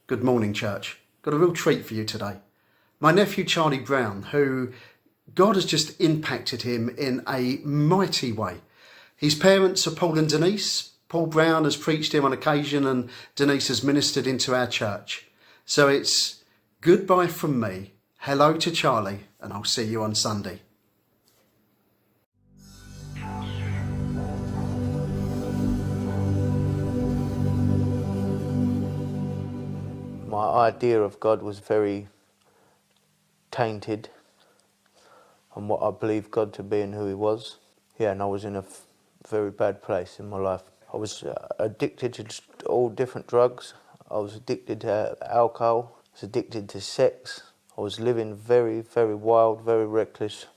Good morning, church. Got a real treat for you today. My nephew Charlie Brown, who God has just impacted him in a mighty way. His parents are Paul and Denise. Paul Brown has preached him on occasion and Denise has ministered into our church. So it's goodbye from me, hello to Charlie, and I'll see you on Sunday. My idea of God was very tainted on what I believed God to be and who he was. Yeah, and I was in a very bad place in my life. I was addicted to all different drugs. I was addicted to alcohol. I was addicted to sex. I was living very, very wild, very reckless,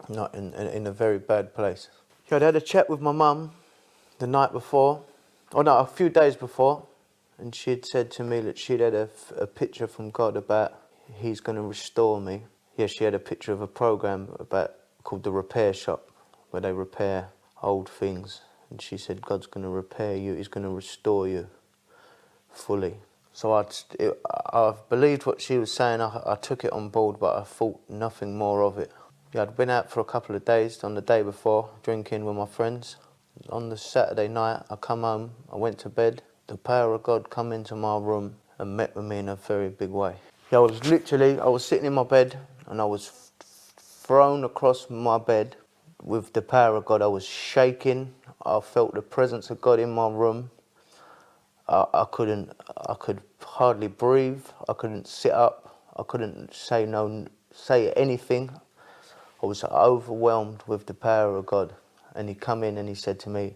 not in a very bad place. Yeah, I'd had a chat with my mum the night before, a few days before, and she had said to me that she'd had a picture from God about he's going to restore me. Yeah, she had a picture of a program called The Repair Shop, where they repair old things. And she said, God's going to repair you, he's going to restore you fully. So I believed what she was saying, I took it on board, but I thought nothing more of it. Yeah, I'd been out for a couple of days on the day before, drinking with my friends. On the Saturday night, I come home, I went to bed. The power of God come into my room and met with me in a very big way. Yeah, I was sitting in my bed and I was thrown across my bed with the power of God. I was shaking. I felt the presence of God in my room. I could hardly breathe. I couldn't sit up. I couldn't say anything. I was overwhelmed with the power of God. And he come in and he said to me,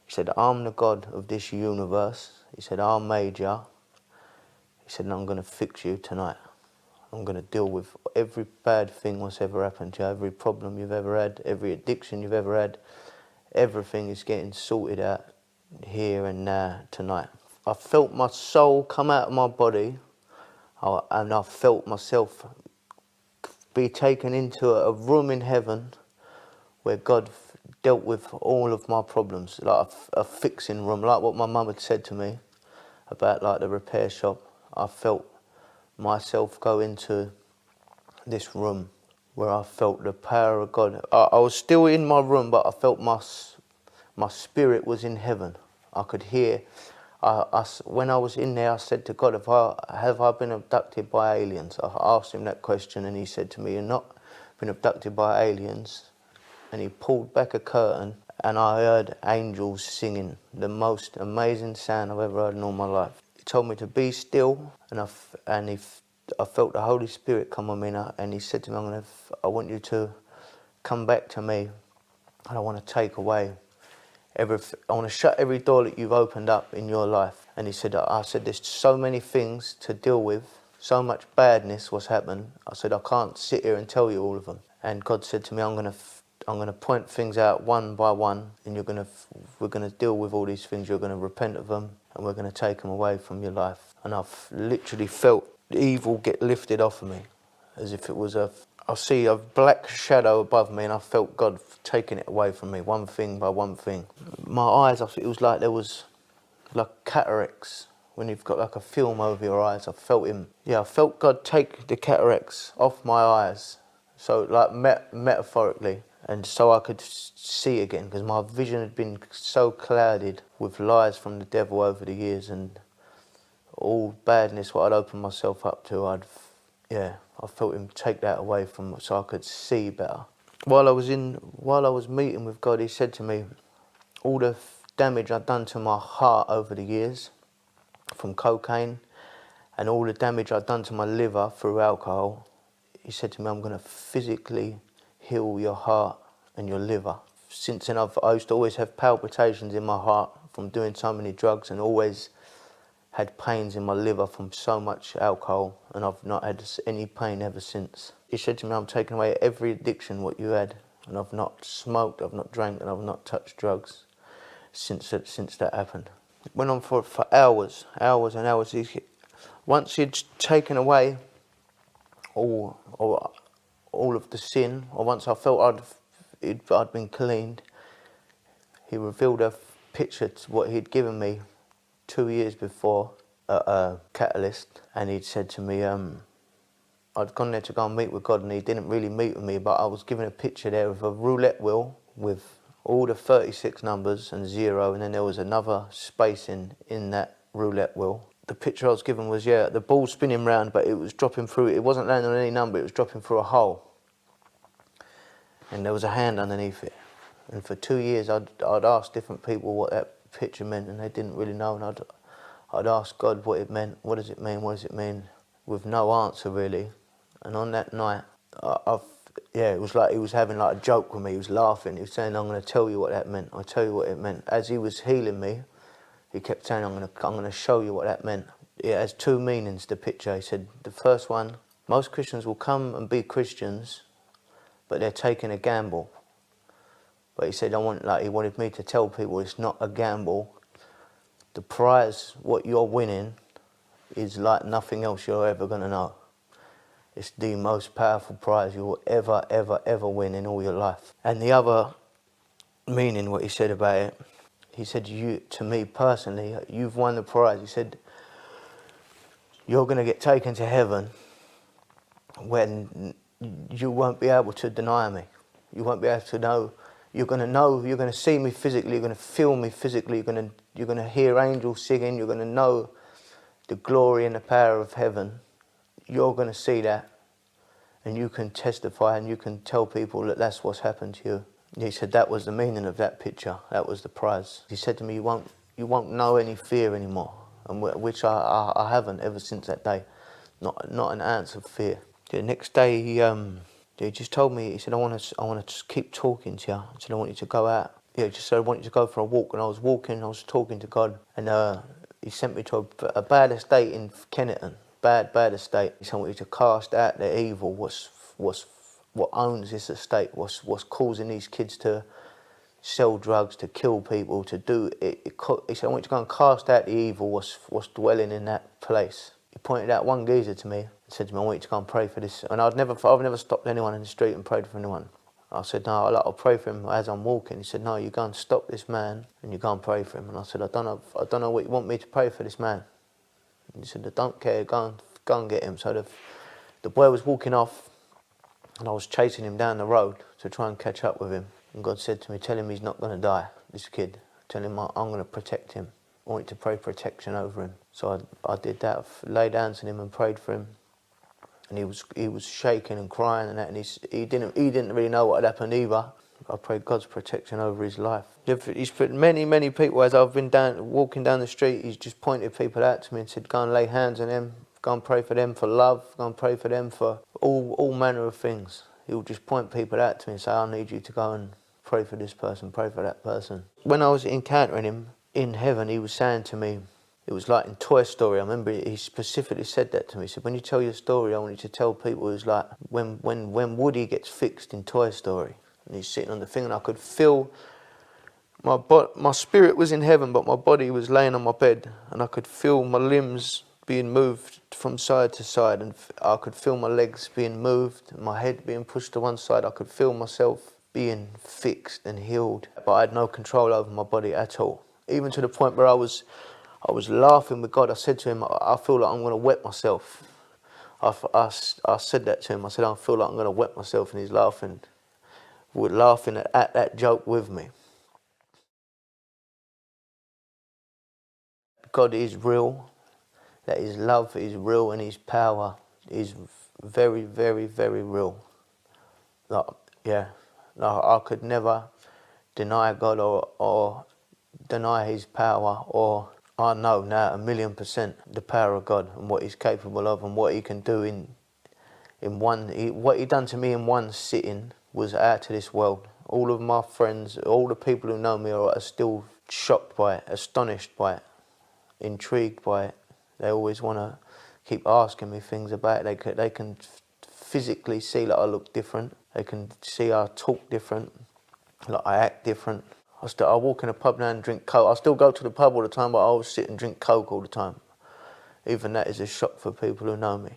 he said, I'm the God of this universe. He said, I made you. He said, and I'm going to fix you tonight. I'm going to deal with every bad thing that's ever happened to you, every problem you've ever had, every addiction you've ever had. Everything is getting sorted out here and now tonight. I felt my soul come out of my body, and I felt myself be taken into a room in heaven where God dealt with all of my problems, like a fixing room, like what my mum had said to me about like the repair shop. I felt myself go into this room where I felt the power of God. I was still in my room, but I felt my spirit was in heaven. I could hear. When I was in there, I said to God, have I been abducted by aliens? I asked him that question, and he said to me, you're not been abducted by aliens. And he pulled back a curtain, and I heard angels singing, the most amazing sound I've ever heard in all my life. He told me to be still, and I felt the Holy Spirit come on me, and he said to me, I want you to come back to me, and I want to take away everything. I want to shut every door that you've opened up in your life. And he said, I said, there's so many things to deal with, so much badness was happening. I said, I can't sit here and tell you all of them. And God said to me, I'm going to point things out one by one, and we're going to deal with all these things. You're going to repent of them, and we're going to take them away from your life. And I've literally felt the evil get lifted off of me, as if it was I see a black shadow above me, and I felt God taking it away from me, one thing by one thing. My eyes, it was like there was like cataracts. When you've got like a film over your eyes, I felt him. Yeah, I felt God take the cataracts off my eyes. So like metaphorically. And so I could see again, because my vision had been so clouded with lies from the devil over the years, and all badness what I'd opened myself up to, I felt him take that away from me so I could see better. While I was meeting with God, he said to me, all the damage I'd done to my heart over the years from cocaine, and all the damage I'd done to my liver through alcohol, he said to me, I'm going to physically heal your heart and your liver. Since then, I used to always have palpitations in my heart from doing so many drugs, and always had pains in my liver from so much alcohol, and I've not had any pain ever since. He said to me, I'm taking away every addiction what you had, and I've not smoked, I've not drank, and I've not touched drugs since that happened. It went on for hours and hours. Once he'd taken away all of the sin, or once I felt I'd been cleaned, he revealed a picture to what he'd given me 2 years before a catalyst, and he'd said to me, I'd gone there to go and meet with God, and he didn't really meet with me, but I was given a picture there of a roulette wheel with all the 36 numbers and 0, and then there was another space in that roulette wheel. The picture I was given was, the ball spinning round, but it was dropping through, it wasn't landing on any number, it was dropping through a hole. And there was a hand underneath it. And for 2 years I'd asked different people what that picture meant, and they didn't really know, and I'd ask God what it meant, what does it mean, with no answer really. And on that night, it was like he was having like a joke with me. He was laughing. He was saying, "I'm going to tell you what that meant. I'll tell you what it meant." As he was healing me, he kept saying, "I'm going to show you what that meant." It has two meanings, the picture. He said, the first one, most Christians will come and be Christians, but they're taking a gamble. But he said, he wanted me to tell people it's not a gamble. The prize, what you're winning, is like nothing else you're ever going to know. It's the most powerful prize you will ever, ever, ever win in all your life. And the other meaning, what he said about it, he said, to me personally, you've won the prize. He said, you're going to get taken to heaven when you won't be able to deny me. You won't be able to know. You're going to see me physically, you're going to feel me physically, you're going to hear angels singing, you're going to know the glory and the power of heaven. You're going to see that, and you can testify and you can tell people that that's what's happened to you. He said that was the meaning of that picture. That was the prize. He said to me, you won't know any fear anymore, and which I haven't ever since that day. Not an ounce of fear. The next day he just told me, he said, I want to just keep talking to you. I said, I want you to go out. He just said, I want you to go for a walk. And I was walking, I was talking to God, and he sent me to a bad estate in Kenneton. Bad estate. He said, I want you to cast out the evil. What owns this estate? What's causing these kids to sell drugs, to kill people, to do it? He said, I want you to go and cast out the evil. What's dwelling in that place? He pointed out one geezer to me and said to me, I want you to go and pray for this. And I've never stopped anyone in the street and prayed for anyone. I said, no, I'll pray for him as I'm walking. He said, no, you go and stop this man and you go and pray for him. And I said, I don't know what you want me to pray for this man. And he said, I don't care, go and get him. So the boy was walking off, and I was chasing him down the road to try and catch up with him. And God said to me, tell him he's not going to die, this kid. Tell him I'm going to protect him. I want you to pray protection over him. So I did that, lay down to him and prayed for him. And he was shaking and crying and that, and he didn't really know what had happened either. I prayed God's protection over his life. He's put many people, as I've been walking down the street, he's just pointed people out to me and said, go and lay hands on them, go and pray for them for love, go and pray for them for all manner of things. He'll just point people out to me and say, I need you to go and pray for this person, pray for that person. When I was encountering him in heaven, he was saying to me, it was like in Toy Story. I remember he specifically said that to me. He said, when you tell your story, I want you to tell people, it was like when Woody gets fixed in Toy Story. And he's sitting on the thing, and I could feel my spirit was in heaven, but my body was laying on my bed, and I could feel my limbs being moved from side to side, and I could feel my legs being moved, my head being pushed to one side. I could feel myself being fixed and healed, but I had no control over my body at all. Even to the point where I was laughing with God. I said to him, I feel like I'm going to wet myself. I said that to him. I said, I feel like I'm going to wet myself, and he's laughing. We're laughing at that joke with me. God is real, that his love is real, and his power is very, very, very real. I could never deny God or deny his power, or I know now 1,000,000% the power of God and what he's capable of and what he can do in one. What he done to me in one sitting was out of this world. All of my friends, all the people who know me are still shocked by it, astonished by it, intrigued by it. They always want to keep asking me things about it. They can physically see that I look different. They can see I talk different, like I act different. I walk in a pub now and drink Coke. I still go to the pub all the time, but I always sit and drink Coke all the time. Even that is a shock for people who know me.